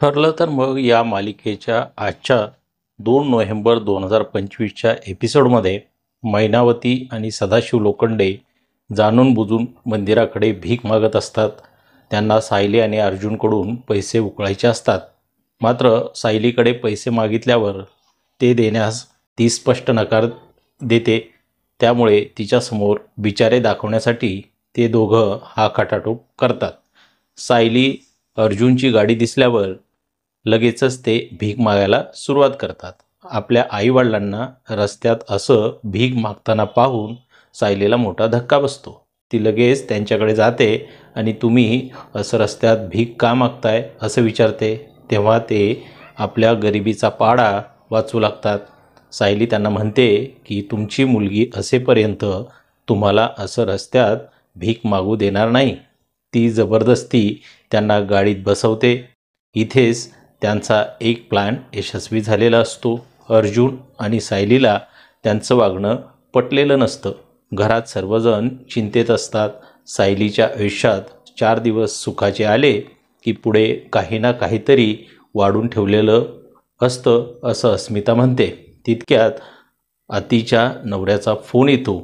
ठरलं तर मग या मालिकेच्या आजच्या 2 नोव्हेंबर 2025च्या एपिसोडमध्ये मैनावती आणि सदाशिव लोखंडे जाणून बुजून मंदिराकडे भीक मागत असतात. त्यांना सायली आणि अर्जुनकडून पैसे उकळायचे असतात. मात्र सायलीकडे पैसे मागितल्यावर ते देण्यास ती स्पष्ट नकार देते. त्यामुळे तिच्यासमोर बिचारे दाखवण्यासाठी ते दोघं हा खटाटोप करतात. सायली अर्जुनची गाडी दिसल्यावर लगेचच ते भीक मागायला सुरुवात करतात. आपल्या आईवडिलांना रस्त्यात असं भीक मागताना पाहून सायलीला मोठा धक्का बसतो. ती लगेच त्यांच्याकडे जाते आणि तुम्ही असं रस्त्यात भीक का मागताय असं विचारते. तेव्हा ते आपल्या गरिबीचा पाडा वाचू लागतात. सायली त्यांना म्हणते की तुमची मुलगी असेपर्यंत तुम्हाला असं रस्त्यात भीक मागू देणार नाही. ती जबरदस्ती त्यांना गाडीत बसवते. इथेच त्यांचा एक प्लॅन यशस्वी झालेला असतो. अर्जुन आणि सायलीला त्यांचं वागणं पटलेलं नसतं. घरात सर्वजण चिंतेत असतात. सायलीच्या आयुष्यात 4 दिवस सुखाचे आले की पुढे काही ना काहीतरी वाढून ठेवलेलं असतं असं अस्मिता म्हणते. तितक्यात आतीच्या नवऱ्याचा फोन येतो.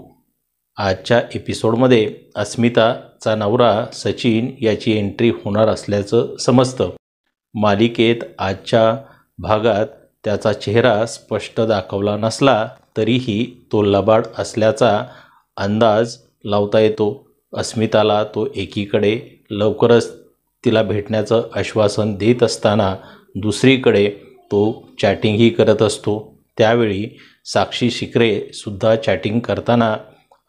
आजच्या एपिसोडमध्ये अस्मिताचा नवरा सचिन याची एंट्री होणार असल्याचं समजतं. मालिकेत आजच्या भागात त्याचा चेहरा स्पष्ट दाखवला नसला तरीही तो लबाड असल्याचा अंदाज लावता येतो. अस्मिताला तो एकीकडे लवकरच तिला भेटण्याचं आश्वासन देत असताना दुसरीकडे तो चॅटिंगही करत असतो. त्यावेळी साक्षी शिकरे सुद्धा चॅटिंग करताना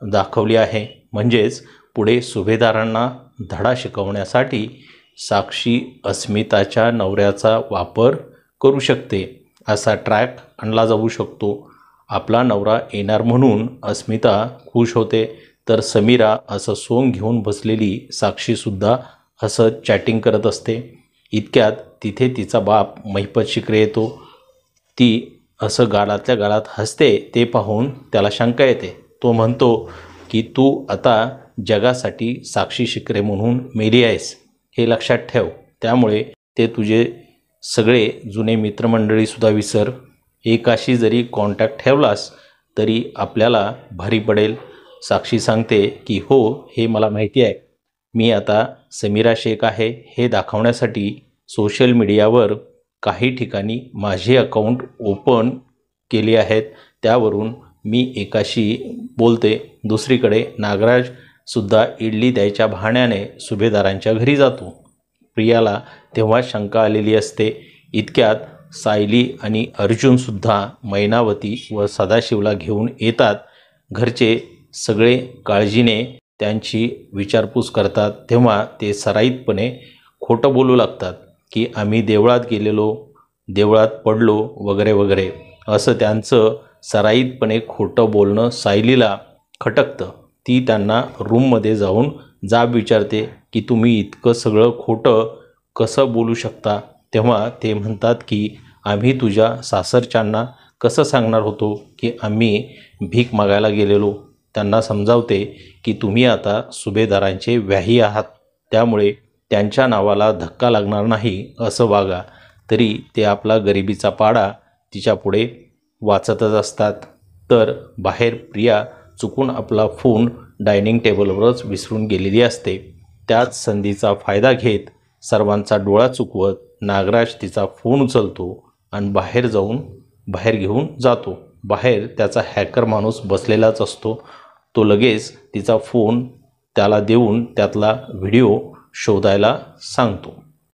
दाखवली आहे. म्हणजेच पुढे सुभेदारांना धडा शिकवण्यासाठी साक्षी अस्मिताच्या नवऱ्याचा वापर करू शकते असा ट्रॅक आणला जाऊ शकतो. आपला नवरा येणार म्हणून अस्मिता खुश होते, तर समीरा असं सोंग घेऊन बसलेली साक्षीसुद्धा हसत चॅटिंग करत असते. इतक्यात तिथे तिचा बाप महिपत शिकरे येतो. ती असं गालातल्या गालात हसते ते पाहून त्याला शंका येते. तो म्हणतो की तू आता जगासाठी साक्षी शिकरे म्हणून मेली आहेस हे लक्षात ठेव. त्यामुळे ते तुझे सगळे जुने मित्रमंडळीसुद्धा विसर. एकाशी जरी कॉन्टॅक्ट ठेवलास तरी आपल्याला भारी पडेल. साक्षी सांगते की हो, हे मला माहिती आहे. मी आता समीरा शेख आहे हे दाखवण्यासाठी सोशल मीडियावर काही ठिकाणी माझे अकाउंट ओपन केले आहेत. त्यावरून मी एकाशी बोलते. दुसरीकडे नागराजसुद्धा इडली द्यायच्या बहाण्याने सुभेदारांच्या घरी जातो. प्रियाला तेव्हा शंका आलेली असते. इतक्यात सायली आणि अर्जुनसुद्धा मैनावती व सदाशिवला घेऊन येतात. घरचे सगळे काळजीने त्यांची विचारपूस करतात. तेव्हा ते सराईतपणे खोटं बोलू लागतात की आम्ही देवळात गेलेलो, देवळात पडलो वगैरे वगैरे असं त्यांचं सराईतपणे खोटं बोलणं सायलीला खटकतं. ती त्यांना रूममध्ये जाऊन जाब विचारते की तुम्ही इतकं सगळं खोटं कसं बोलू शकता. तेव्हा ते म्हणतात की आम्ही तुझ्या सासरच्यांना कसं सांगणार होतो की आम्ही भीक मागायला गेलेलो. त्यांना समजावते की तुम्ही आता सुभेदारांचे व्याही आहात, त्यामुळे त्यांच्या नावाला धक्का लागणार नाही असं वागा. तरी ते आपला गरिबीचा पाडा तिच्यापुढे वाचतच असतात. तर बाहेर प्रिया चुकून आपला फोन डायनिंग टेबलवरच विसरून गेलेली असते. त्याच संधीचा फायदा घेत सर्वांचा डोळा चुकवत नागराज तिचा फोन उचलतो आणि बाहेर घेऊन जातो. बाहेर त्याचा हॅकर माणूस बसलेलाच असतो. तो लगेच तिचा फोन त्याला देऊन त्यातला व्हिडिओ शोधायला सांगतो.